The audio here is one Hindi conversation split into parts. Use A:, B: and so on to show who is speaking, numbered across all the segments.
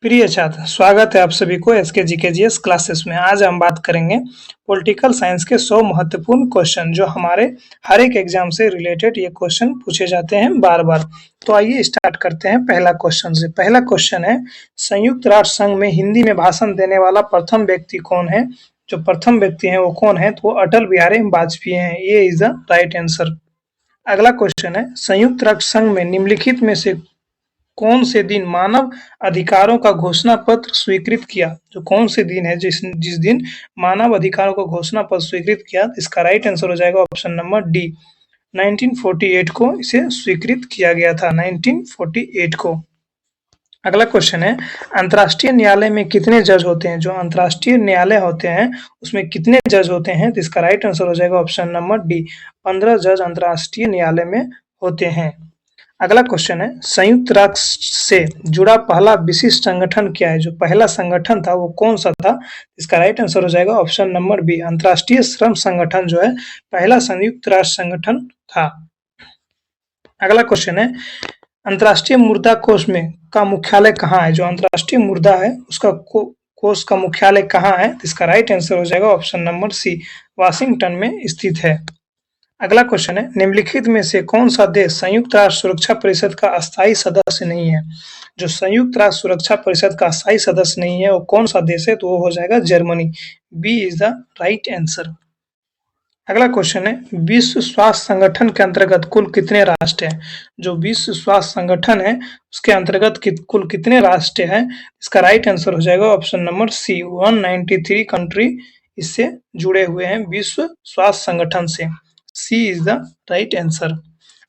A: प्रिय छात्र, स्वागत है आप सभी को एसके जीके जीएस क्लासेस में। आज हम बात करेंगे पॉलिटिकल साइंस के 100 महत्वपूर्ण क्वेश्चन जो हमारे हर एक एग्जाम से रिलेटेड ये क्वेश्चन पूछे जाते हैं बार-बार। तो आइए स्टार्ट करते हैं पहला क्वेश्चन से। पहला क्वेश्चन है, संयुक्त राष्ट्र संघ में हिंदी में भाषण देने वाला प्रथम व्यक्ति कौन है? जो प्रथम व्यक्ति है वो कौन है? तो वो अटल बिहारी वाजपेयी हैं। ये इज द राइट आंसर। अगला क्वेश्चन है, संयुक्त राष्ट्र संघ में निम्नलिखित में से कौन से दिन मानव अधिकारों का घोषणा पत्र स्वीकृत किया? जो कौन से दिन है जिस दिन मानव अधिकारों का घोषणा पत्र स्वीकृत किया? इसका राइट आंसर हो जाएगा ऑप्शन नंबर डी। 1948 को इसे स्वीकृत किया गया था, 1948 को। अगला क्वेश्चन है, अंतर्राष्ट्रीय न्यायालय में कितने जज होते हैं? जो अंतर्राष्ट्रीय न्यायालय होते हैं उसमें कितने जज होते हैं? तो इसका राइट आंसर हो जाएगा ऑप्शन नंबर डी। 15 जज अंतर्राष्ट्रीय न्यायालय में होते हैं। अगला क्वेश्चन है, संयुक्त राष्ट्र से जुड़ा पहला विशिष्ट संगठन क्या है? जो पहला संगठन था वो कौन सा था? इसका राइट आंसर हो जाएगा ऑप्शन नंबर बी। अंतर्राष्ट्रीय श्रम संगठन जो है पहला संयुक्त राष्ट्र संगठन था। अगला क्वेश्चन है, अंतर्राष्ट्रीय मुद्रा कोष में का मुख्यालय कहाँ है? जो अंतर्राष्ट्रीय मुद्रा है उसका कोष का मुख्यालय कहाँ है? इसका राइट आंसर हो जाएगा ऑप्शन नंबर सी, वाशिंगटन में स्थित है। अगला क्वेश्चन है, निम्नलिखित में से कौन सा देश संयुक्त राष्ट्र सुरक्षा परिषद का अस्थायी सदस्य नहीं है? जो संयुक्त राष्ट्र सुरक्षा परिषद का अस्थायी सदस्य नहीं है वो कौन सा देश है? तो वो हो जाएगा Germany. B is the right answer. अगला क्वेश्चन है, विश्व स्वास्थ्य संगठन के अंतर्गत कुल कितने राष्ट्र हैं? जो विश्व स्वास्थ्य संगठन है उसके अंतर्गत कुल कितने राष्ट्र हैं? इसका राइट आंसर हो जाएगा ऑप्शन नंबर सी, 193 कंट्री इससे जुड़े हुए हैं विश्व स्वास्थ्य संगठन से। सी इज द राइट आंसर।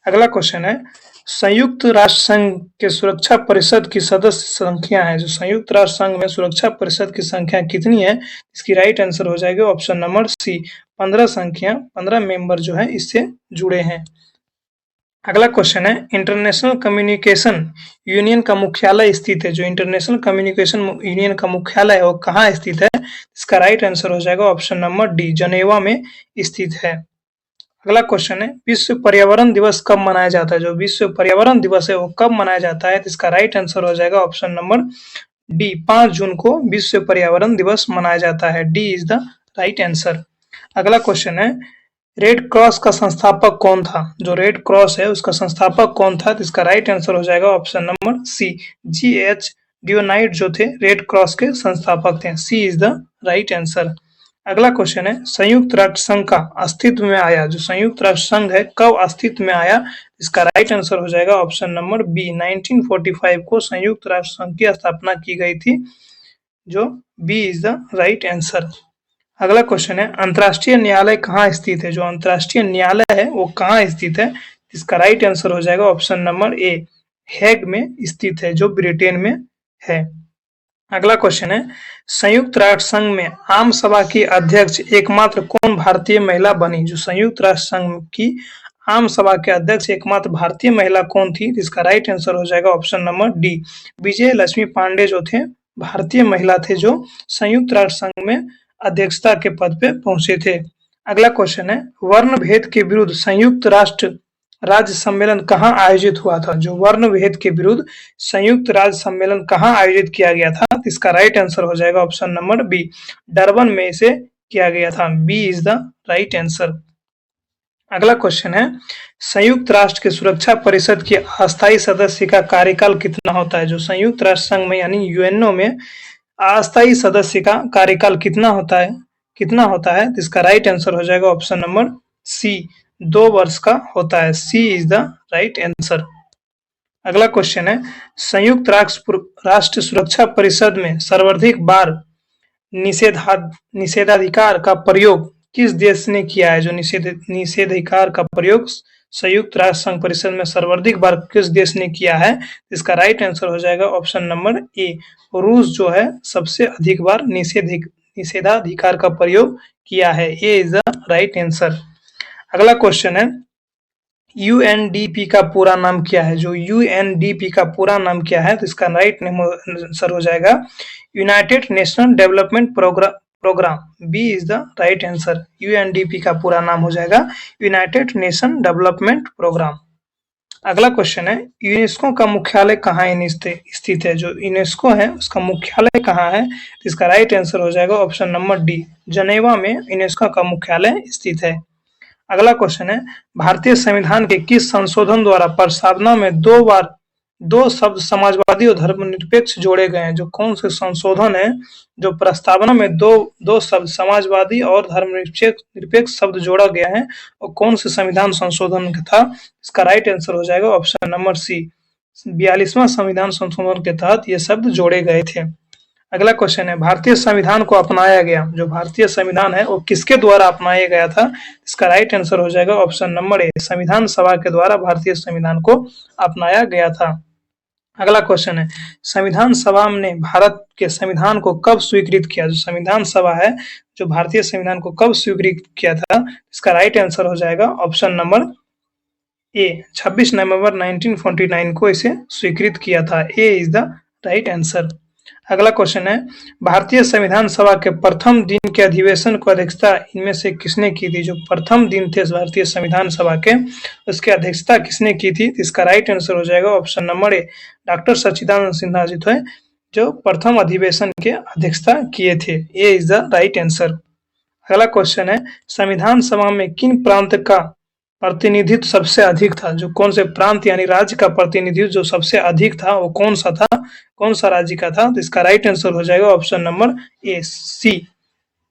A: अगला क्वेश्चन है, संयुक्त राष्ट्र संघ के सुरक्षा परिषद की सदस्य संख्या है? जो संयुक्त राष्ट्र संघ में सुरक्षा परिषद की संख्या कितनी है? इसकी राइट आंसर हो जाएगा ऑप्शन नंबर सी, 15 मेंबर जो है इससे जुड़े हैं। अगला क्वेश्चन है, इंटरनेशनल कम्युनिकेशन यूनियन का मुख्यालय स्थित है? जो इंटरनेशनल कम्युनिकेशन यूनियन का मुख्यालय है वो कहाँ स्थित है? इसका राइट आंसर हो जाएगा ऑप्शन नंबर डी, जनेवा में स्थित है। अगला क्वेश्चन है, विश्व पर्यावरण दिवस कब मनाया जाता है? जो विश्व पर्यावरण दिवस है वो कब मनाया जाता है? तो इसका राइट आंसर हो जाएगा ऑप्शन नंबर डी, 5 जून को विश्व पर्यावरण दिवस मनाया जाता है। D is the right answer. अगला क्वेश्चन है, रेड क्रॉस का संस्थापक कौन था? जो रेड क्रॉस है उसका संस्थापक कौन था? तो इसका राइट आंसर हो जाएगा ऑप्शन नंबर सी, G.H. डियोनाइट जो थे रेड क्रॉस के संस्थापक थे। सी इज द राइट आंसर। अगला क्वेश्चन है, संयुक्त राष्ट्र संघ का अस्तित्व में आया? जो संयुक्त राष्ट्र संघ है कब अस्तित्व में आया? इसका राइट आंसर हो जाएगा ऑप्शन नंबर बी, 1945 को संयुक्त राष्ट्र संघ की स्थापना की गई थी, जो B is the right answer. अगला क्वेश्चन है, अंतर्राष्ट्रीय न्यायालय कहाँ स्थित है? जो अंतर्राष्ट्रीय न्यायालय है वो कहाँ स्थित है? इसका राइट आंसर हो जाएगा ऑप्शन नंबर ए, हेग में स्थित है, जो ब्रिटेन में है। अगला क्वेश्चन है, संयुक्त राष्ट्र संघ में आम सभा की अध्यक्ष एकमात्र कौन भारतीय महिला बनी? जो संयुक्त राष्ट्र संघ की आम सभा के अध्यक्ष एकमात्र भारतीय महिला कौन थी? इसका राइट आंसर हो जाएगा ऑप्शन नंबर डी, विजय लक्ष्मी पांडे जो थे भारतीय महिला थे जो संयुक्त राष्ट्र संघ में अध्यक्षता के पद पे पहुंचे थे। अगला क्वेश्चन है, वर्ण भेद के विरुद्ध संयुक्त राष्ट्र राज्य सम्मेलन कहाँ आयोजित हुआ था? जो वर्ण भेद के विरुद्ध संयुक्त राज्य सम्मेलन कहाँ आयोजित किया गया था? इसका राइट आंसर हो जाएगा ऑप्शन नंबर बी, डरबन में इसे किया गया था। B is the right answer. अगला क्वेश्चन है, संयुक्त राष्ट्र के सुरक्षा परिषद के अस्थायी सदस्य का कार्यकाल कितना होता है? जो संयुक्त राष्ट्र संघ में यानी यूएनओ में अस्थायी सदस्य का कार्यकाल कितना होता है? इसका राइट आंसर हो जाएगा ऑप्शन नंबर सी, 2 वर्ष का होता है। सी इज द राइट आंसर। अगला क्वेश्चन है, संयुक्त राष्ट्र सुरक्षा परिषद में सर्वाधिक बार निषेधाधिकार का प्रयोग किस देश ने किया है? जो निषेधाधिकार का प्रयोग संयुक्त राष्ट्र संघ परिषद में सर्वाधिक बार किस देश ने किया है? इसका राइट आंसर हो जाएगा ऑप्शन नंबर ए, रूस जो है सबसे अधिक बार निषेधाधिकार का प्रयोग किया है। ए इज द राइट आंसर। अगला क्वेश्चन है, यूएनडीपी का पूरा नाम क्या है? जो यूएनडीपी का पूरा नाम क्या है? तो इसका राइट आंसर हो जाएगा United National Development Programme. B is the right answer. UNDP का पूरा नाम हो जाएगा यूनाइटेड नेशन डेवलपमेंट प्रोग्राम। अगला क्वेश्चन है, यूनेस्को का मुख्यालय कहाँ स्थित है? जो यूनेस्को है उसका मुख्यालय कहाँ है? इसका राइट आंसर हो जाएगा ऑप्शन नंबर डी, जनेवा में यूनेस्को का मुख्यालय स्थित है। अगला क्वेश्चन है, भारतीय संविधान के किस संशोधन द्वारा प्रस्तावना में दो शब्द समाजवादी और धर्मनिरपेक्ष जोड़े गए हैं? जो कौन से संशोधन है जो प्रस्तावना में दो शब्द समाजवादी और धर्मनिरपेक्ष निरपेक्ष शब्द जोड़ा गया है, और कौन से संविधान संशोधन था? इसका राइट आंसर हो जाएगा ऑप्शन नंबर सी, 42वां संविधान संशोधन के तहत ये शब्द जोड़े गए थे। अगला क्वेश्चन है, भारतीय संविधान को अपनाया गया, जो भारतीय संविधान है वो किसके द्वारा अपनाया गया था? इसका राइट आंसर हो जाएगा ऑप्शन नंबर ए, संविधान सभा के द्वारा भारतीय संविधान को अपनाया गया था। अगला क्वेश्चन है, संविधान सभा ने भारत के संविधान को कब स्वीकृत किया? जो संविधान सभा है जो भारतीय संविधान को कब स्वीकृत किया था? इसका राइट आंसर हो जाएगा ऑप्शन नंबर ए, 26 नवंबर 1949 को इसे स्वीकृत किया था। ए इज द राइट आंसर। अगला क्वेश्चन है, भारतीय संविधान सभा के प्रथम दिन के अधिवेशन को अध्यक्षता इनमें से किसने की थी? जो प्रथम दिन थे भारतीय संविधान सभा के, उसकी अध्यक्षता किसने की थी? इसका राइट आंसर हो जाएगा ऑप्शन नंबर ए, डॉक्टर सच्चिदानंद सिन्हा जी थे जो प्रथम अधिवेशन के अध्यक्षता किए थे। ए इज द राइट आंसर। अगला क्वेश्चन है, संविधान सभा में किन प्रांत का प्रतिनिधित्व सबसे अधिक था? जो कौन से प्रांत यानी राज्य का प्रतिनिधित्व जो सबसे अधिक था वो कौन सा था, कौन सा राज्य का था? तो इसका राइट आंसर हो जाएगा ऑप्शन नंबर ए, सी,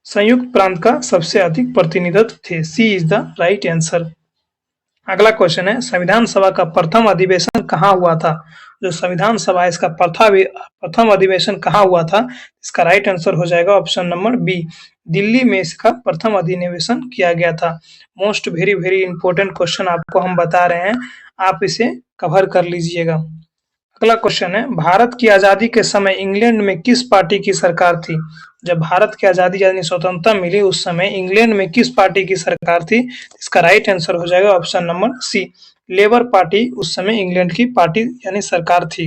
A: संयुक्त प्रांत का सबसे अधिक प्रतिनिधित्व थे। सी इज द राइट आंसर। अगला क्वेश्चन है, संविधान सभा का प्रथम अधिवेशन कहाँ हुआ था? जो संविधान सभा इसका प्रथम अधिवेशन कहाँ हुआ था? इसका राइट आंसर हो जाएगा ऑप्शन नंबर बी, दिल्ली में इसका प्रथम अधिवेशन किया गया था। Most very very important question आपको हम बता रहे हैं, आप इसे कवर कर लीजिएगा। अगला क्वेश्चन है, भारत की आजादी के समय इंग्लैंड में किस पार्टी की सरकार थी? जब भारत की आजादी यानी स्वतंत्रता मिली उस समय इंग्लैंड में किस पार्टी की सरकार थी? इसका राइट आंसर हो जाएगा option number C, Labour Party उस समय इंग्लैंड की पार्टी यानी सरकार थी।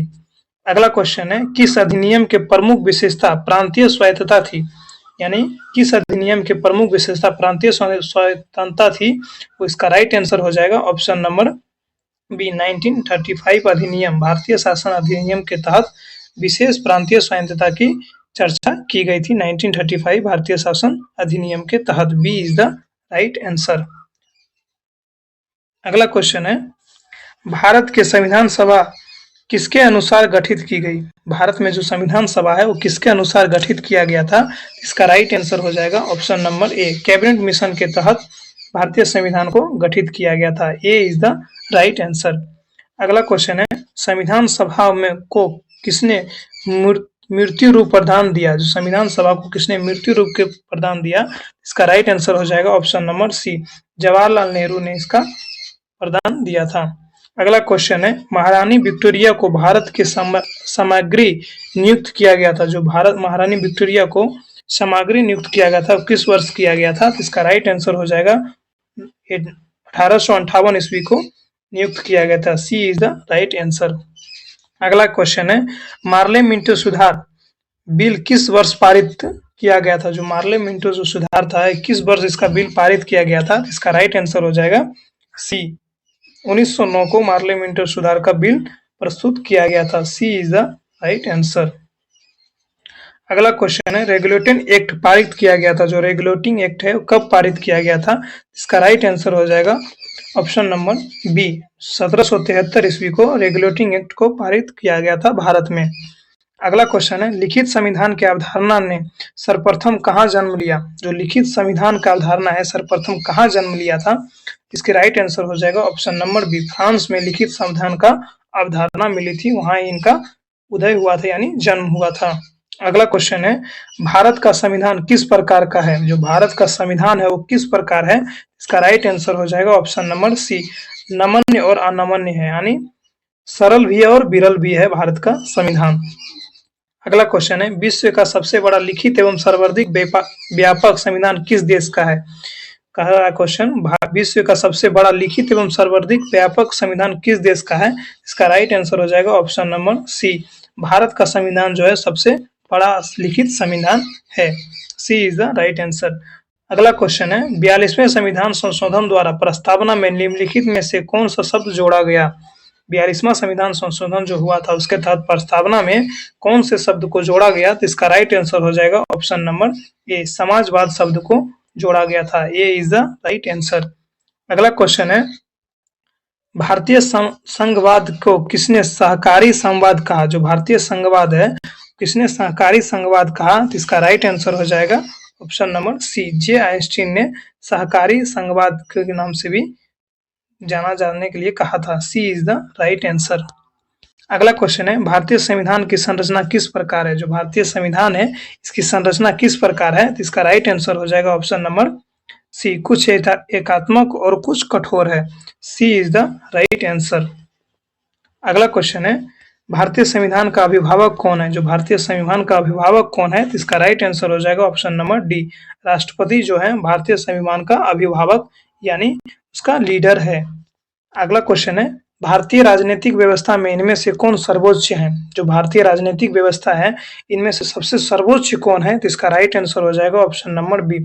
A: अगला क्वेश्चन है, किस अधिनियम के प्रमुख विशेषता प्रांतीय स्वायत्तता थी? यानी किस अधिनियम के प्रमुख विशेषता प्रांतीय स्वायत्तता थी? तो इसका राइट आंसर हो जाएगा ऑप्शन नंबर बी, 1935 अधिनियम, भारतीय शासन अधिनियम के तहत विशेष प्रांतीय स्वायत्तता की चर्चा की गई थी 1935 भारतीय शासन अधिनियम के तहत। B is the right answer. अगला क्वेश्चन है, भारत के संविधान सभा किसके अनुसार गठित की गई? भारत में जो संविधान सभा है वो किसके अनुसार गठित किया गया था? इसका राइट आंसर हो जाएगा option number A, cabinet mission के तहत भारतीय संविधान को गठित किया गया था। ए इज द राइट आंसर। अगला क्वेश्चन है, संविधान सभा में को किसने मृत्यु रूप प्रदान दिया? जो संविधान सभा को किसने मृत्यु रूप के प्रदान दिया? इसका राइट आंसर हो जाएगा option number C, Jawaharlal Nehru ने इसका प्रदान दिया था। अगला क्वेश्चन है, महारानी विक्टोरिया को भारत के सामग्री नियुक्त किया गया था। जो भारत महारानी विक्टोरिया को सामग्री नियुक्त किया गया था किस वर्ष किया गया था? इसका राइट आंसर हो जाएगा 1858 ईस्वी को नियुक्त किया गया था। सी इज द राइट आंसर। अगला क्वेश्चन है, मार्ले मिंटो सुधार बिल किस वर्ष पारित किया गया था? जो मार्ले मिंटो जो सुधार था किस वर्ष इसका बिल पारित किया गया था? इसका राइट आंसर हो जाएगा सी, 1909 को मार्ले मिंटो सुधार का बिल प्रस्तुत किया गया था। सी इज द राइट आंसर। अगला क्वेश्चन है, रेगुलेटिंग एक्ट पारित किया गया था। जो रेगुलेटिंग एक्ट है वो कब पारित किया गया था? इसका राइट आंसर हो जाएगा ऑप्शन नंबर बी, 1773 ईस्वी को रेगुलेटिंग एक्ट को पारित किया गया था भारत में। अगला क्वेश्चन है, लिखित संविधान की अवधारणा ने सर्वप्रथम कहाँ जन्म लिया? जो लिखित संविधान का अवधारणा है सर्वप्रथम कहाँ जन्म लिया था? इसके राइट आंसर हो जाएगा ऑप्शन नंबर बी, फ्रांस में लिखित संविधान का अवधारणा मिली थी, वहां इनका उदय हुआ था यानी जन्म हुआ था। अगला क्वेश्चन है, भारत का संविधान किस प्रकार का है? जो भारत का संविधान है वो किस प्रकार है? इसका राइट आंसर हो जाएगा ऑप्शन नंबर सी, नमन्य और अनमन्य है, यानी सरल भी है और विरल भी है भारत का संविधान। अगला क्वेश्चन है, विश्व का सबसे बड़ा लिखित एवं सर्वाधिक व्यापक संविधान किस देश का है? कह रहा है क्वेश्चन, विश्व का सबसे बड़ा लिखित एवं सर्वाधिक व्यापक संविधान किस देश का है? इसका राइट आंसर हो जाएगा ऑप्शन नंबर सी, भारत का संविधान जो है सबसे बड़ा लिखित संविधान है। सी इज द राइट आंसर। अगला क्वेश्चन है, 42वें संविधान संशोधन द्वारा प्रस्तावना में निम्नलिखित में से कौन सा शब्द जोड़ा गया? 42वां संविधान संशोधन जो हुआ था उसके तहत प्रस्तावना में कौन से शब्द को जोड़ा गया? तो इसका राइट आंसर हो जाएगा ऑप्शन नंबर ए, समाजवाद शब्द को जोड़ा गया था। ए इज द राइट आंसर। अगला क्वेश्चन है, भारतीय संघवाद को किसने सहकारी संवाद कहा? जो भारतीय संघवाद है किसने सहकारी संघवाद कहा? तो इसका राइट आंसर हो जाएगा ऑप्शन नंबर सी, जे आइंस्टीन ने सहकारी संघवाद के नाम से भी जाने के लिए कहा था। सी इज द राइट आंसर। अगला क्वेश्चन है, भारतीय संविधान की संरचना किस प्रकार है? जो भारतीय संविधान है इसकी संरचना किस प्रकार है? तो इसका राइट आंसर हो जाएगा ऑप्शन नंबर सी, कुछ एकात्मक और कुछ कठोर है। सी इज द राइट आंसर। अगला क्वेश्चन है, भारतीय संविधान का अभिभावक कौन है? जो भारतीय संविधान का अभिभावक कौन है? तो इसका राइट आंसर हो जाएगा ऑप्शन नंबर डी, राष्ट्रपति जो है भारतीय संविधान का अभिभावक यानी उसका लीडर है। अगला क्वेश्चन है, भारतीय राजनीतिक व्यवस्था में इनमें से कौन सर्वोच्च है? जो भारतीय राजनीतिक व्यवस्था है इनमें से सबसे सर्वोच्च कौन है? तो इसका राइट आंसर हो जाएगा ऑप्शन नंबर बी,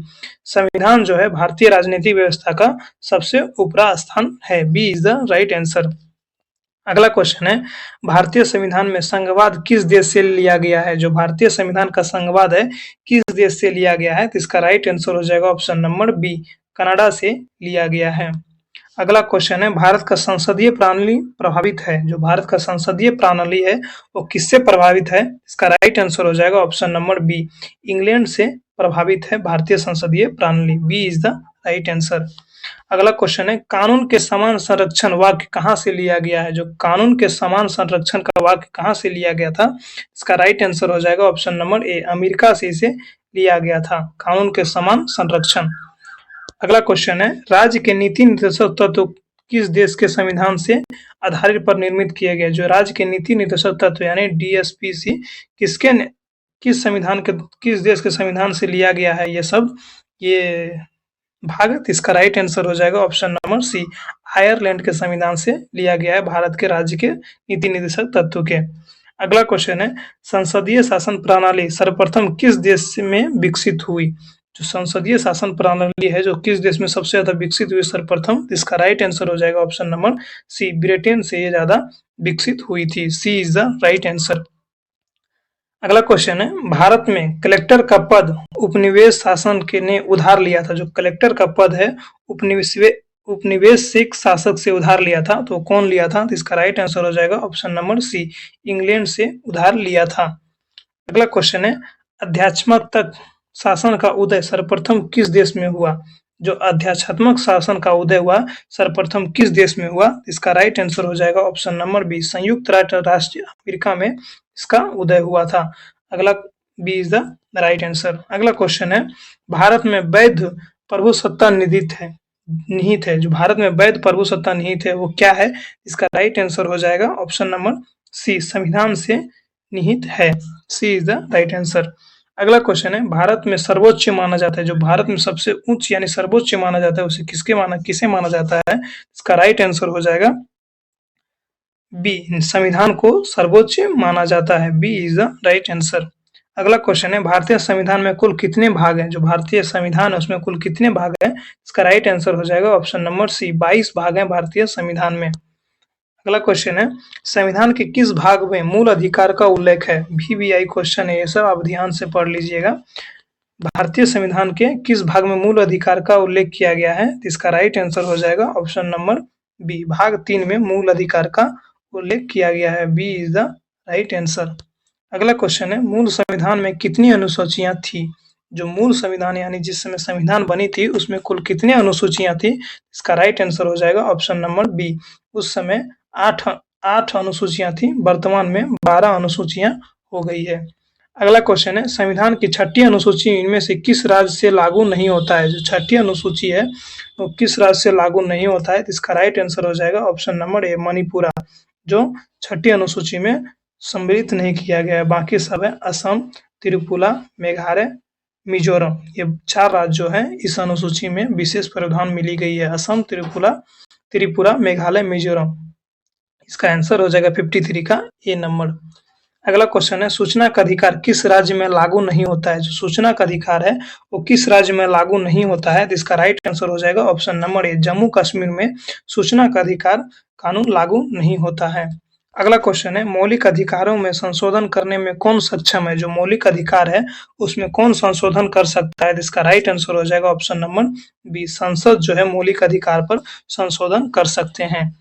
A: संविधान जो है भारतीय राजनीतिक व्यवस्था का सबसे ऊपरा स्थान है। B is the right answer. अगला क्वेश्चन है, भारतीय संविधान में संघवाद किस देश से लिया गया है? जो भारतीय संविधान का संघवाद है किस देश से लिया गया है? तो इसका राइट आंसर हो जाएगा ऑप्शन नंबर बी, कनाडा से लिया गया है। अगला क्वेश्चन है, भारत का संसदीय प्रणाली प्रभावित है? जो भारत का संसदीय प्रणाली है वो किससे प्रभावित है? इसका राइट आंसर हो जाएगा ऑप्शन नंबर बी, इंग्लैंड से प्रभावित है भारतीय संसदीय प्रणाली। B is the right answer. अगला क्वेश्चन है, कानून के समान संरक्षण वाक्य कहाँ से लिया गया है? जो कानून के समान संरक्षण का वाक्य कहाँ से लिया गया था? इसका राइट आंसर हो जाएगा ऑप्शन नंबर ए, अमेरिका से इसे लिया गया था, कानून के समान संरक्षण। अगला क्वेश्चन है, राज्य के नीति निर्देशक तत्व किस देश के संविधान से आधारित पर निर्मित किए गए? जो राज्य के नीति निर्देशक तत्व यानी डीएसपीसी किस देश के संविधान से लिया गया है ये भाग? इसका राइट आंसर हो जाएगा ऑप्शन नंबर सी, आयरलैंड के संविधान से लिया गया है भारत के राज्य के नीति निर्देशक तत्व के। अगला क्वेश्चन है, संसदीय शासन प्रणाली सर्वप्रथम किस देश में विकसित हुई? जो संसदीय शासन प्रणाली है जो किस देश में सबसे ज्यादा विकसित हुई सर्वप्रथम? इसका राइट आंसर हो जाएगा ऑप्शन नंबर सी, ब्रिटेन से ये ज्यादा विकसित हुई थी। सी इज द राइट आंसर। अगला क्वेश्चन है, भारत में कलेक्टर का पद उपनिवेश शासन के ने उधार लिया था? जो कलेक्टर का पद है उपनिवेशिक शासक से उधार लिया था, तो कौन लिया था? तो इसका राइट आंसर हो जाएगा ऑप्शन नंबर सी, इंग्लैंड से उधार लिया था। अगला क्वेश्चन है, अध्यात्मक शासन का उदय सर्वप्रथम किस देश में हुआ? जो अध्यात्मक शासन का उदय हुआ सर्वप्रथम किस देश में हुआ? इसका राइट आंसर हो जाएगा ऑप्शन नंबर बी, संयुक्त राष्ट्र अमेरिका में इसका उदय हुआ था। अगला B is the right answer. अगला क्वेश्चन है, भारत में वैध प्रभुसत्ता निहित है। जो भारत में वैध प्रभुसत्ता निहित है वो क्या है? इसका राइट आंसर हो जाएगा ऑप्शन नंबर सी, संविधान से निहित है। सी इज द राइट आंसर। अगला क्वेश्चन है, भारत में सर्वोच्च माना जाता है? जो भारत में सबसे उच्च यानी सर्वोच्च माना जाता है उसे किसे माना जाता है? इसका राइट आंसर हो जाएगा बी, संविधान को सर्वोच्च माना जाता है। B is the right answer. अगला क्वेश्चन है, भारतीय संविधान में कुल कितने भाग हैं? जो भारतीय संविधान है उसमें कुल कितने भाग हैं? इसका राइट आंसर हो जाएगा ऑप्शन नंबर सी, 22 भाग हैं भारतीय संविधान में। अगला क्वेश्चन है, संविधान के किस भाग में मूल अधिकार का उल्लेख है? VVI क्वेश्चन है, ये सब आप ध्यान से पढ़ लीजिएगा। भारतीय संविधान के किस भाग में मूल अधिकार का उल्लेख किया गया है? तो इसका राइट आंसर हो जाएगा ऑप्शन नंबर बी, भाग 3 में मूल अधिकार का उल्लेख किया गया है। B is the right answer. अगला क्वेश्चन है, मूल संविधान में कितनी अनुसूचियां थी? जो मूल संविधान यानी जिस समय संविधान बनी थी उसमें कुल कितनी अनुसूचियां थी? इसका राइट आंसर हो जाएगा ऑप्शन नंबर बी, उस समय 8 अनुसूचियां थी, वर्तमान में 12 अनुसूचियां हो गई है। अगला क्वेश्चन है, संविधान की 6ठी अनुसूची इनमें से किस राज्य से लागू नहीं होता है? जो 6ठी अनुसूची है वो किस राज्य से लागू नहीं होता है? इसका राइट आंसर हो जाएगा ऑप्शन नंबर ए, मणिपुरा, जो 6ठी अनुसूची में सम्मिलित नहीं किया गया है। बाकी सब है असम, त्रिपुरा, मेघालय, मिजोरम, ये 4 राज्य जो है इस अनुसूची में विशेष प्रावधान मिली गई है। असम, त्रिपुरा, मेघालय, मिजोरम। इसका आंसर हो जाएगा 53 का ए नंबर। अगला क्वेश्चन है सूचना का अधिकार किस राज्य में लागू नहीं होता है? जो सूचना का अधिकार है वो किस राज्य में लागू नहीं होता है? तो इसका राइट आंसर हो जाएगा option number A, Jammu Kashmir में सूचना का अधिकार कानून लागू नहीं होता है। अगला क्वेश्चन है मौलिक अधिकारों में संशोधन करने में कौन सक्षम है? जो मौलिक अधिकार है उसमें कौन संशोधन कर सकता है? तो इसका राइट आंसर हो जाएगा ऑप्शन नंबर बी, संसद जो है मौलिक अधिकार पर संशोधन कर सकते हैं।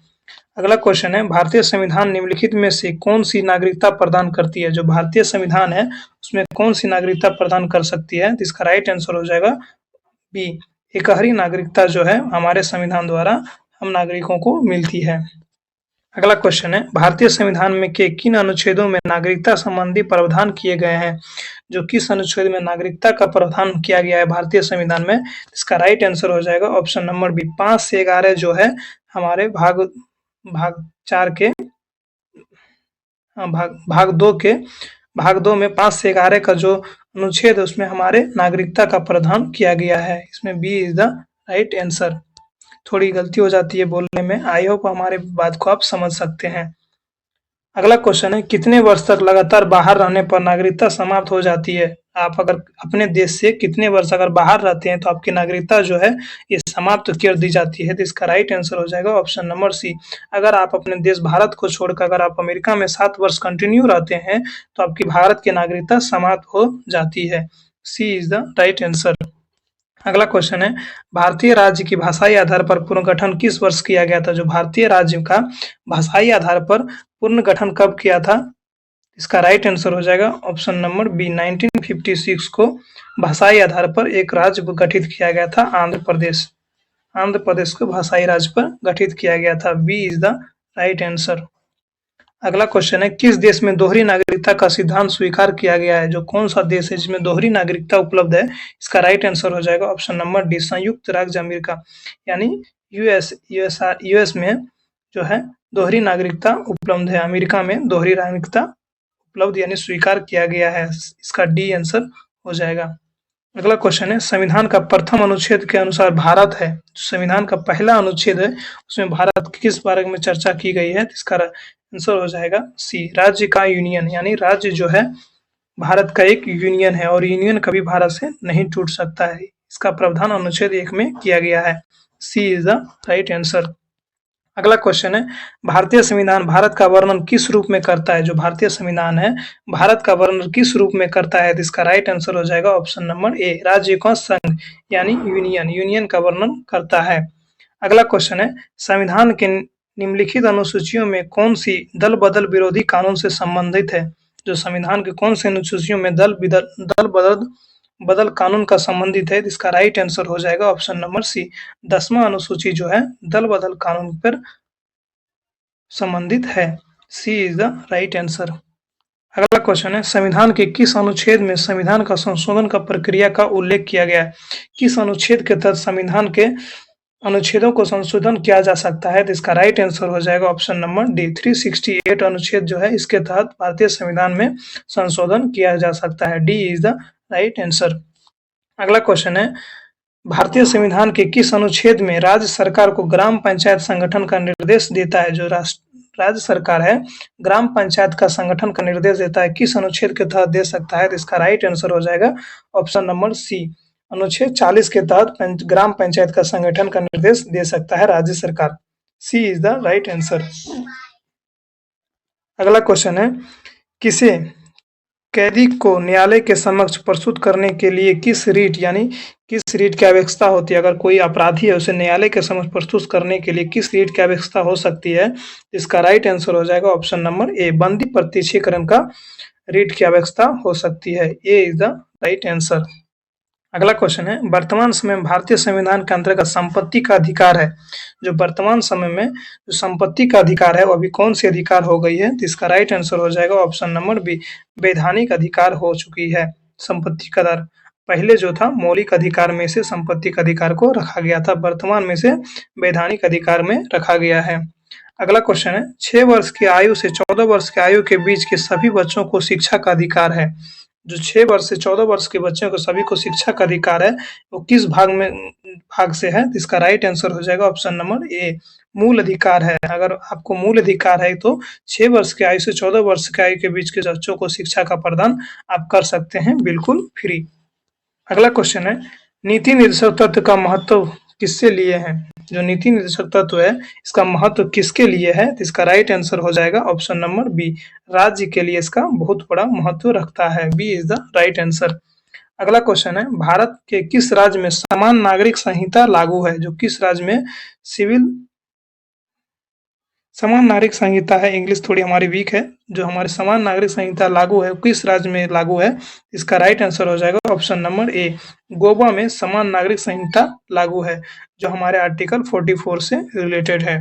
A: अगला क्वेश्चन है भारतीय संविधान निम्नलिखित में से कौन सी नागरिकता प्रदान करती है? जो भारतीय संविधान है उसमें कौन सी नागरिकता प्रदान कर सकती है? तो इसका राइट आंसर हो जाएगा बी, एकहरी नागरिकता जो है हमारे संविधान द्वारा हम नागरिकों को मिलती है। अगला क्वेश्चन है भारतीय संविधान में के किन अनुच्छेदों में नागरिकता संबंधी प्रावधान किए गए हैं? जो किस अनुच्छेद में नागरिकता का प्रावधान किया गया है भारतीय संविधान में? इसका राइट आंसर हो जाएगा ऑप्शन नंबर बी, 5 से 11 जो है हमारे भाग 4 के भाग 2 में 5 से 11 का जो अनुच्छेद है उसमें हमारे नागरिकता का प्रावधान किया गया है। इसमें B is the right answer. थोड़ी गलती हो जाती है बोलने में, आई होप हमारे बात को आप समझ सकते हैं। अगला क्वेश्चन है कितने वर्ष तक लगातार बाहर रहने पर नागरिकता समाप्त हो जाती है? आप अगर अपने देश से कितने वर्ष अगर बाहर रहते हैं तो आपकी नागरिकता जो है ये समाप्त कर दी जाती है। तो इसका राइट आंसर हो जाएगा ऑप्शन नंबर सी, अगर आप अपने देश भारत को छोड़कर अगर आप अमेरिका में 7 वर्ष कंटिन्यू रहते हैं तो आपकी भारत की नागरिकता समाप्त हो जाती है। सी इज द राइट आंसर। अगला क्वेश्चन है भारतीय राज्य की भाषाई आधार पर पुनर्गठन किस वर्ष किया गया था? जो भारतीय राज्य का भाषाई आधार पर पुनर्गठन कब किया था? इसका राइट आंसर हो जाएगा ऑप्शन नंबर बी, 1956 को भाषाई आधार पर एक राज्य गठित किया गया था, आंध्र प्रदेश। आंध्र प्रदेश को भाषाई राज्य पर गठित किया गया था। B is the right answer. अगला क्वेश्चन है किस देश में दोहरी नागरिकता का सिद्धांत स्वीकार किया गया है? जो कौन सा देश है जिसमें दोहरी नागरिकता उपलब्ध है? इसका राइट आंसर हो जाएगा ऑप्शन नंबर डी, संयुक्त राज्य अमेरिका, यानी यूएस में जो है दोहरी नागरिकता उपलब्ध है। अमेरिका में दोहरी नागरिकता उपलब्ध यानी स्वीकार किया गया है। इसका डी आंसर हो जाएगा। अगला क्वेश्चन है संविधान का प्रथम अनुच्छेद के अनुसार भारत है, संविधान का पहला अनुच्छेद है उसमें भारत किस बारे में चर्चा की गई है? इसका आंसर हो जाएगा सी, राज्य का यूनियन, यानी राज्य जो है भारत का एक यूनियन है और यूनियन कभी भारत से नहीं टूट सकता है। इसका प्रावधान अनुच्छेद 1 में किया गया है। सी इज द राइट आंसर। अगला क्वेश्चन है भारतीय संविधान भारत का वर्णन किस रूप में करता है? जो भारतीय संविधान है भारत का वर्णन किस रूप में करता है? तो इसका राइट आंसर हो जाएगा ऑप्शन नंबर ए, राज्य का संघ यानी यूनियन का वर्णन करता है। अगला क्वेश्चन है संविधान के निम्नलिखित अनुसूचियों में कौन सी दल बदल विरोधी कानून से संबंधित है? जो संविधान के कौन से अनुसूचियों में दल बदल कानून का संबंधित है? इसका राइट आंसर हो जाएगा ऑप्शन नंबर सी, 10वां अनुसूची जो है दल बदल कानून पर संबंधित है। सी इज द राइट आंसर। अगला क्वेश्चन है संविधान के किस अनुच्छेद में संविधान का संशोधन का प्रक्रिया का उल्लेख किया गया है? किस अनुच्छेद के तहत संविधान के अनुच्छेदों को संशोधन किया जा सकता है? तो इसका राइट आंसर हो जाएगा ऑप्शन नंबर डी, 368 अनुच्छेद जो है इसके तहत भारतीय संविधान में संशोधन किया जा सकता है। D is the right answer. अगला क्वेश्चन है भारतीय संविधान के किस अनुच्छेद में राज्य सरकार को ग्राम पंचायत संगठन का निर्देश देता है? जो राज्य सरकार है ग्राम पंचायत का संगठन का निर्देश देता है, किस अनुच्छेद के तहत दे सकता है? तो इसका राइट आंसर हो जाएगा ऑप्शन नंबर सी, अनुच्छेद 40 के तहत ग्राम पंचायत का संगठन का निर्देश दे सकता है राज्य सरकार। सी इज द राइट आंसर। अगला क्वेश्चन है किसे कैदी को न्यायालय के समक्ष प्रस्तुत करने के लिए किस रीट की आवश्यकता होती है? अगर कोई अपराधी है उसे न्यायालय के समक्ष प्रस्तुत करने के लिए किस रीट की आवश्यकता हो सकती है? इसका राइट आंसर हो जाएगा ऑप्शन नंबर ए, बंदी प्रत्यक्षीकरण का रीट की आवश्यकता हो सकती है। ए इज द राइट आंसर। अगला क्वेश्चन है वर्तमान समय में भारतीय संविधान के अंतर्गत संपत्ति का अधिकार है। जो वर्तमान समय में जो संपत्ति का अधिकार है वो अभी कौन सी अधिकार हो गई है? तो इसका राइट आंसर हो जाएगा ऑप्शन नंबर बी, वैधानिक अधिकार हो चुकी है संपत्ति का अधिकार। पहले जो था मौलिक अधिकार में से संपत्ति का अधिकार को रखा गया था, वर्तमान में से वैधानिक अधिकार में रखा गया है। अगला क्वेश्चन है 6 वर्ष की आयु से 14 वर्ष की आयु के बीच के सभी बच्चों को शिक्षा का अधिकार है। जो 6 वर्ष से 14 वर्ष के बच्चों को सभी को शिक्षा का अधिकार है, वो किस भाग से है? तो इसका राइट आंसर हो जाएगा ऑप्शन नंबर ए, मूल अधिकार है। अगर आपको मूल अधिकार है तो 6 वर्ष की आयु से 14 वर्ष की आयु के बीच के बच्चों को शिक्षा का प्रदान आप कर सकते हैं बिल्कुल फ्री। अगला क्वेश्चन है, नीति निर्देशक तत्व का महत्व किससे लिए हैं? जो नीति निर्देशक तत्व है इसका महत्व किसके लिए है? तो इसका राइट आंसर हो जाएगा ऑप्शन नंबर बी, राज्य के लिए इसका बहुत बड़ा महत्व रखता है। B is the right answer. अगला क्वेश्चन है, भारत के किस राज्य में समान नागरिक संहिता लागू है? जो किस राज्य में समान नागरिक संहिता है, इंग्लिश थोड़ी हमारी वीक है, जो हमारे समान नागरिक संहिता लागू है किस राज्य में लागू है? इसका राइट आंसर हो जाएगा ऑप्शन नंबर ए, गोवा में समान नागरिक संहिता लागू है, जो हमारे आर्टिकल 44 से रिलेटेड है।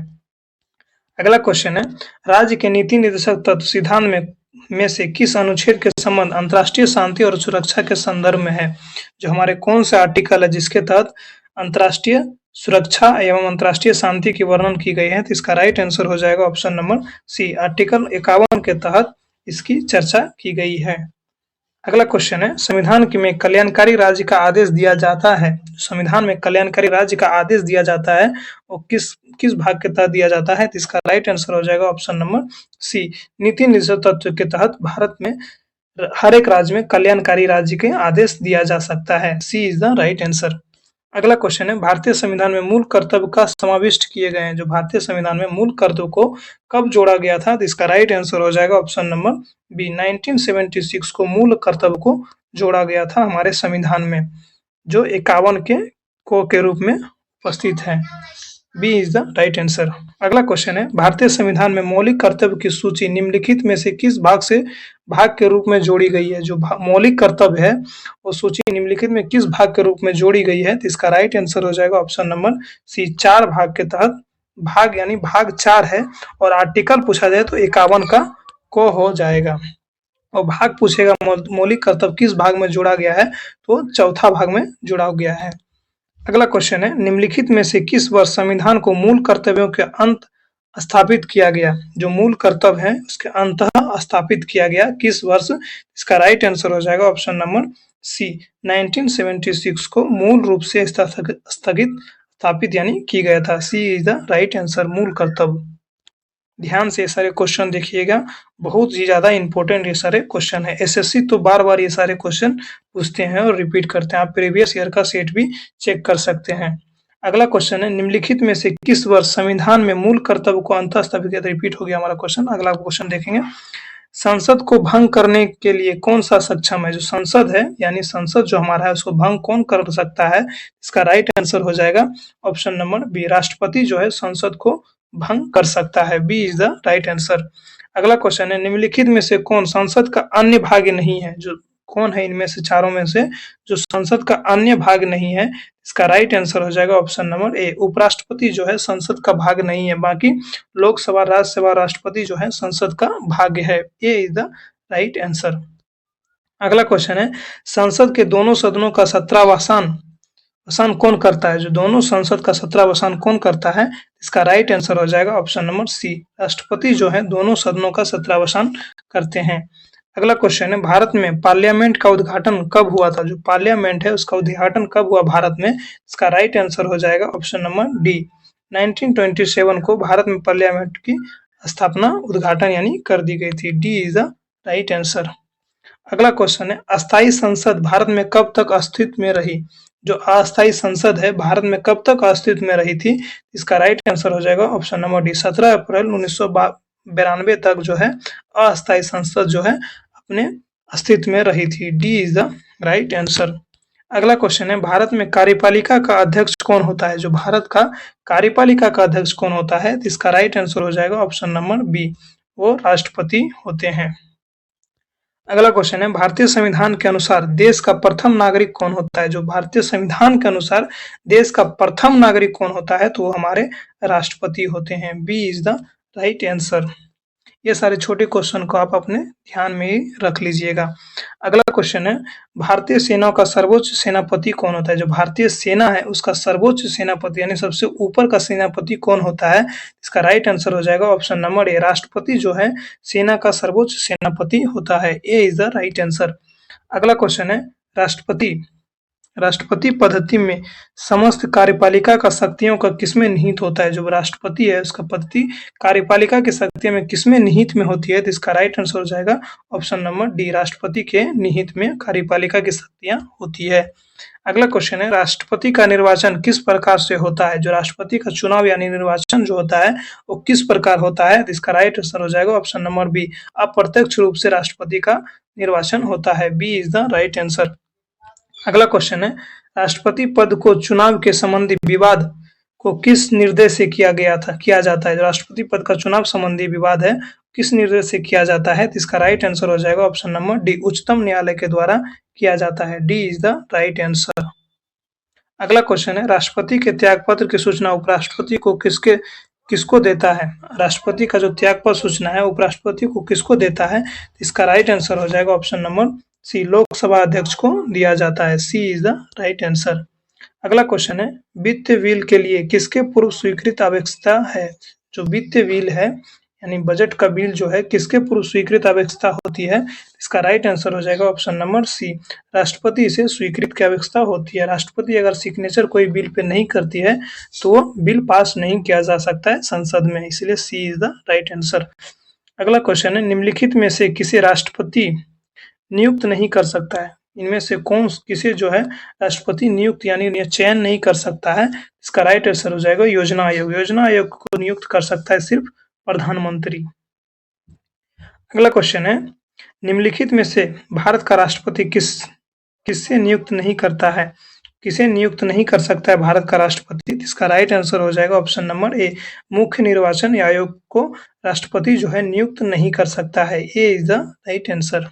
A: अगला क्वेश्चन है, राज्य के नीति निर्देशक तत्व सिद्धांत में से किस अनुच्छेद के संबंध अंतर्राष्ट्रीय शांति और सुरक्षा के संदर्भ में है? जो हमारे कौन सा आर्टिकल है जिसके तहत अंतर्राष्ट्रीय सुरक्षा एवं अंतर्राष्ट्रीय शांति की वर्णन की गई है? तो इसका राइट आंसर हो जाएगा ऑप्शन नंबर सी, आर्टिकल 51 के तहत इसकी चर्चा की गई है। अगला क्वेश्चन है, संविधान में कल्याणकारी राज्य का आदेश दिया जाता है। संविधान में कल्याणकारी राज्य का आदेश दिया जाता है वो किस भाग के तहत दिया जाता है? तो इसका राइट आंसर हो जाएगा ऑप्शन नंबर सी, नीति निर्देशक तत्व के तहत भारत में हर एक राज्य में कल्याणकारी राज्य के आदेश दिया जा सकता है। सी इज द राइट आंसर। अगला क्वेश्चन है, भारतीय संविधान में मूल कर्तव्य का समाविष्ट किए गए हैं। जो भारतीय संविधान में मूल कर्तव्य को कब जोड़ा गया था? तो इसका राइट आंसर हो जाएगा ऑप्शन नंबर बी, 1976 को मूल कर्तव्य को जोड़ा गया था हमारे संविधान में, जो 51 के रूप में उपस्थित है। B is the right answer. अगला क्वेश्चन है, भारतीय संविधान में मौलिक कर्तव्य की सूची निम्नलिखित में से किस भाग के रूप में जोड़ी गई है? जो मौलिक कर्तव्य है वो सूची निम्नलिखित में किस भाग के रूप में जोड़ी गई है? तो इसका राइट आंसर हो जाएगा ऑप्शन नंबर सी, 4 भाग के तहत। भाग यानी भाग 4 है और आर्टिकल पूछा जाए तो 51 का को हो जाएगा, और भाग पूछेगा मौलिक कर्तव्य किस भाग में जोड़ा गया है तो चौथा भाग में जुड़ा गया है। अगला क्वेश्चन है, निम्नलिखित में से किस वर्ष संविधान को मूल कर्तव्यों के अंत स्थापित किया गया? जो मूल कर्तव्य है उसके अंत स्थापित किया गया किस वर्ष? इसका राइट आंसर हो जाएगा ऑप्शन नंबर सी, 1976 को मूल रूप से स्थापित यानी की गया था। सी इज द राइट आंसर, मूल कर्तव्य। ध्यान से ये सारे क्वेश्चन देखिएगा, बहुत ही ज्यादा इंपॉर्टेंट ये सारे क्वेश्चन है। एसएससी तो बार बार ये सारे क्वेश्चन पूछते हैं और रिपीट करते हैं, आप प्रीवियस ईयर का सेट भी चेक कर सकते हैं। अगला क्वेश्चन है, निम्नलिखित में से किस वर्ष संविधान में मूल कर्तव्य को अंतः स्थापित किया? रिपीट हो गया हमारा क्वेश्चन। अगला क्वेश्चन देखेंगे, संसद को भंग करने के लिए कौन सा सक्षम है? जो संसद है यानी संसद जो हमारा है उसको भंग कौन कर सकता है? इसका राइट आंसर हो जाएगा ऑप्शन नंबर बी, राष्ट्रपति जो है संसद को भंग कर सकता है। B is the right answer. अगला क्वेश्चन है, निम्नलिखित में से कौन संसद का अन्य भाग नहीं है? जो कौन है इनमें से चारों में से जो संसद का अन्य भाग नहीं है? इसका राइट आंसर हो जाएगा ऑप्शन नंबर ए, उपराष्ट्रपति जो है संसद का भाग नहीं है, बाकी लोकसभा, राज्यसभा, राष्ट्रपति जो है संसद का भाग है। ए इज द राइट आंसर। अगला क्वेश्चन है, संसद के दोनों सदनों का सत्रावसान कौन करता है? जो दोनों संसद का सत्रावसान कौन करता है? इसका राइट आंसर हो जाएगा ऑप्शन नंबर सी, राष्ट्रपति जो है दोनों सदनों का सत्रावसान करते हैं। अगला क्वेश्चन है, भारत में पार्लियामेंट का उद्घाटन कब हुआ था? जो पार्लियामेंट है उसका उद्घाटन कब हुआ भारत में? इसका राइट आंसर हो जाएगा ऑप्शन नंबर डी, 1927 को भारत में पार्लियामेंट की स्थापना उद्घाटन यानी कर दी गई थी। D is the right answer. अगला क्वेश्चन है, अस्थायी संसद भारत में कब तक अस्तित्व में रही? जो अस्थायी संसद है भारत में कब तक अस्तित्व में रही थी? इसका राइट आंसर हो जाएगा ऑप्शन नंबर डी, 17 अप्रैल 1992 तक जो है अस्थायी संसद जो है अपने अस्तित्व में रही थी। D is the right answer. अगला क्वेश्चन है, भारत में कार्यपालिका का अध्यक्ष कौन होता है? जो भारत का कार्यपालिका का अध्यक्ष कौन होता है? इसका राइट आंसर हो जाएगा ऑप्शन नंबर बी, वो राष्ट्रपति होते हैं। अगला क्वेश्चन है, भारतीय संविधान के अनुसार देश का प्रथम नागरिक कौन होता है? जो भारतीय संविधान के अनुसार देश का प्रथम नागरिक कौन होता है? तो वो हमारे राष्ट्रपति होते हैं। B is the right answer. ये सारे छोटे क्वेश्चन को आप अपने ध्यान में ही रख लीजिएगा। अगला क्वेश्चन है, भारतीय सेना का सर्वोच्च सेनापति कौन होता है? जो भारतीय सेना है उसका सर्वोच्च सेनापति यानी सबसे ऊपर का सेनापति कौन होता है? इसका राइट आंसर हो जाएगा ऑप्शन नंबर ए, राष्ट्रपति जो है सेना का सर्वोच्च सेनापति होता है। ए इज द राइट आंसर। अगला क्वेश्चन है, राष्ट्रपति राष्ट्रपति पद्धति में समस्त कार्यपालिका का शक्तियों का किसमें निहित होता है? जो राष्ट्रपति है उसका पद्धति कार्यपालिका की शक्तियों में किसमें निहित में होती है? तो इसका राइट आंसर हो जाएगा ऑप्शन नंबर डी, राष्ट्रपति के निहित में कार्यपालिका की शक्तियां होती है। अगला क्वेश्चन है, राष्ट्रपति का निर्वाचन किस प्रकार से होता है? जो राष्ट्रपति का चुनाव यानी निर्वाचन जो होता है वो किस प्रकार होता है? तो इसका राइट आंसर हो जाएगा ऑप्शन नंबर बी, अप्रत्यक्ष रूप से राष्ट्रपति का निर्वाचन होता है। B is the right answer. अगला क्वेश्चन है, राष्ट्रपति पद को चुनाव के संबंधी विवाद को किस निर्देश से किया जाता है? जो राष्ट्रपति पद का चुनाव संबंधी विवाद है किस निर्देश से किया जाता है? तो इसका राइट आंसर हो जाएगा ऑप्शन नंबर डी, उच्चतम न्यायालय के द्वारा किया जाता है। D is the right answer. अगला क्वेश्चन है, राष्ट्रपति के त्यागपत्र की सूचना उपराष्ट्रपति को किसको देता है? राष्ट्रपति का जो त्यागपत्र सूचना है उपराष्ट्रपति को किसको देता है? इसका राइट आंसर हो जाएगा ऑप्शन नंबर सी, लोकसभा अध्यक्ष को दिया जाता है। सी इज द राइट आंसर। अगला क्वेश्चन है, वित्तीय बिल के लिए किसके पूर्व स्वीकृत आवश्यकता है? जो वित्तीय बिल है यानी बजट का बिल जो है किसके पूर्व स्वीकृत आवश्यकता होती है? इसका राइट आंसर हो जाएगा ऑप्शन नंबर सी, राष्ट्रपति से स्वीकृत की आवश्यकता होती है। राष्ट्रपति अगर सिग्नेचर कोई बिल पे नहीं करती है तो वो बिल पास नहीं किया जा सकता है संसद में, इसलिए सी इज द राइट आंसर। अगला क्वेश्चन है, निम्नलिखित में से किसे राष्ट्रपति नियुक्त नहीं कर सकता है? इनमें से किसे जो है राष्ट्रपति नियुक्त यानी चयन नहीं कर सकता है? इसका राइट आंसर हो जाएगा योजना आयोग। योजना आयोग को नियुक्त कर सकता है सिर्फ प्रधानमंत्री। अगला क्वेश्चन है, निम्नलिखित में से भारत का राष्ट्रपति किससे नियुक्त नहीं करता है? किसे नियुक्त नहीं कर सकता है भारत का राष्ट्रपति? इसका राइट आंसर हो जाएगा ऑप्शन नंबर ए, मुख्य निर्वाचन आयोग को राष्ट्रपति जो है नियुक्त नहीं कर सकता है। ए इज द राइट आंसर।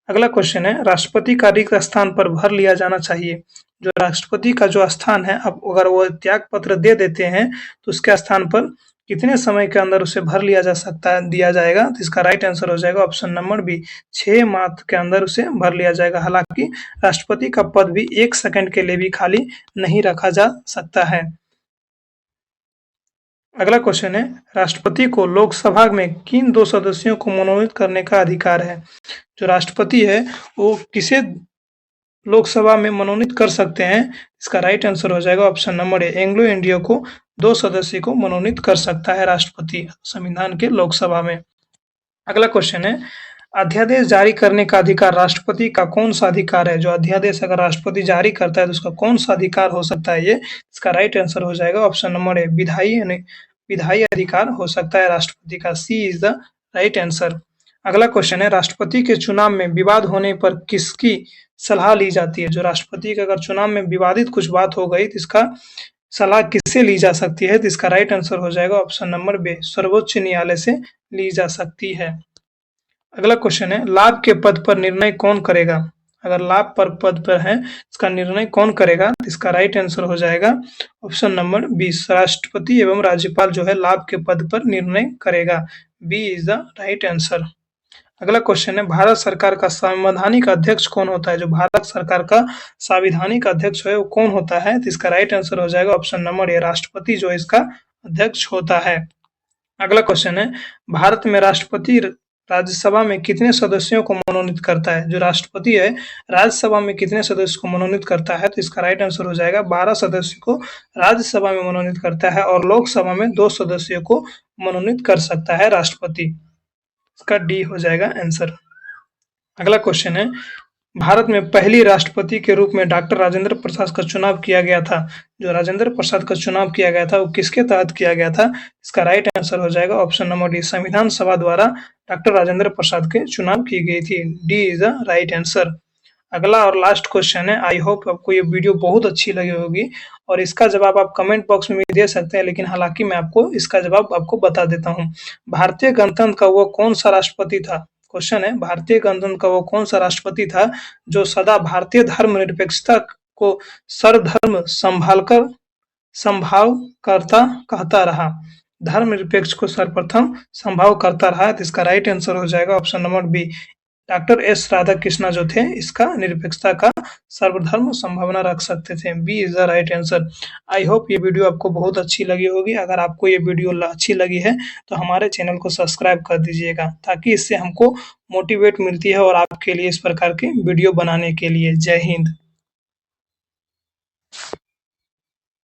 A: अगला क्वेश्चन है, राष्ट्रपति का रिक्त स्थान पर भर लिया जाना चाहिए। जो राष्ट्रपति का जो स्थान है अब अगर वो त्याग पत्र दे देते हैं तो उसके स्थान पर कितने समय के अंदर उसे भर लिया जा सकता है दिया जाएगा? तो इसका राइट आंसर हो जाएगा ऑप्शन नंबर बी, 6 माह के अंदर उसे भर लिया जाएगा। हालांकि राष्ट्रपति का पद भी 1 सेकंड के लिए भी खाली नहीं रखा जा सकता है। अगला क्वेश्चन है, राष्ट्रपति को लोकसभा में किन 2 सदस्यों को मनोनीत करने का अधिकार है? जो राष्ट्रपति है वो किसे लोकसभा में मनोनीत कर सकते हैं? इसका राइट आंसर हो जाएगा option number A, Anglo India को 2 सदस्य को मनोनीत कर सकता है राष्ट्रपति संविधान के लोकसभा में। अगला क्वेश्चन है, अध्यादेश जारी करने का अधिकार राष्ट्रपति का कौन सा अधिकार है? जो अध्यादेश अगर राष्ट्रपति जारी करता है तो उसका कौन सा अधिकार हो सकता है? ये इसका राइट आंसर हो जाएगा ऑप्शन नंबर ए, विधायी अधिकार हो सकता है राष्ट्रपति का। सी इज द राइट आंसर। अगला क्वेश्चन है, राष्ट्रपति के चुनाव में विवाद होने पर किसकी सलाह ली जाती है? जो राष्ट्रपति के अगर चुनाव में विवादित कुछ बात हो गई तो इसका सलाह किससे ली जा सकती है? तो इसका राइट आंसर हो जाएगा ऑप्शन नंबर बी, सर्वोच्च न्यायालय से ली जा सकती है। अगला क्वेश्चन है, लाभ के पद पर निर्णय कौन करेगा? अगर लाभ पर पद पर है इसका निर्णय कौन करेगा? इसका राइट आंसर हो जाएगा ऑप्शन नंबर बी, राष्ट्रपति एवं राज्यपाल जो है लाभ के पद पर निर्णय करेगा। B is the right answer. अगला क्वेश्चन है, भारत सरकार का संवैधानिक अध्यक्ष कौन होता है? जो भारत सरकार का संवैधानिक अध्यक्ष है वो कौन होता है? तो इसका राइट आंसर हो जाएगा ऑप्शन नंबर ए, राष्ट्रपति जो इसका अध्यक्ष होता है। अगला क्वेश्चन है, भारत में राष्ट्रपति राज्यसभा में कितने सदस्यों को मनोनीत करता है? जो राष्ट्रपति है राज्यसभा में कितने सदस्य को मनोनीत करता है? तो इसका राइट आंसर हो जाएगा 12 सदस्य को राज्यसभा में मनोनीत करता है और लोकसभा में 2 सदस्यों को मनोनीत कर सकता है राष्ट्रपति। इसका डी हो जाएगा आंसर। अगला क्वेश्चन है, भारत में पहली राष्ट्रपति के रूप में डॉक्टर राजेंद्र प्रसाद का चुनाव किया गया था। जो राजेंद्र प्रसाद का चुनाव किया गया था वो किसके तहत किया गया था? इसका राइट आंसर हो जाएगा ऑप्शन नंबर डी, संविधान सभा द्वारा डॉक्टर राजेंद्र प्रसाद के चुनाव की गई थी। D is the right answer. अगला और लास्ट क्वेश्चन है, आई होप आपको ये वीडियो बहुत अच्छी लगी होगी और इसका जवाब आप कमेंट बॉक्स में भी दे सकते हैं, लेकिन हालांकि मैं आपको इसका जवाब आपको बता देता हूँ। भारतीय गणतंत्र का वो कौन सा राष्ट्रपति था? क्वेश्चन है, भारतीय गणतंत्र का वो कौन सा राष्ट्रपति था जो सदा भारतीय धर्मनिरपेक्षता को सर्वधर्म संभावकर्ता कहता रहा? धर्मनिरपेक्ष को सर्वप्रथम संभाव करता रहा। तो इसका राइट आंसर हो जाएगा option number B, doctor S Radhakrishna जो थे इसका निरपेक्षता का सर्वधर्म संभावना रख सकते थे। B is the right answer. I hope ये वीडियो आपको बहुत अच्छी लगी होगी। अगर आपको ये वीडियो अच्छी लगी है तो हमारे चैनल को सब्सक्राइब कर दीजिएगा, ताकि इससे हमको मोटिवेट मिलती है और आपके लिए इस प्रकार के वीडियो बनाने के लिए। जय हिंद।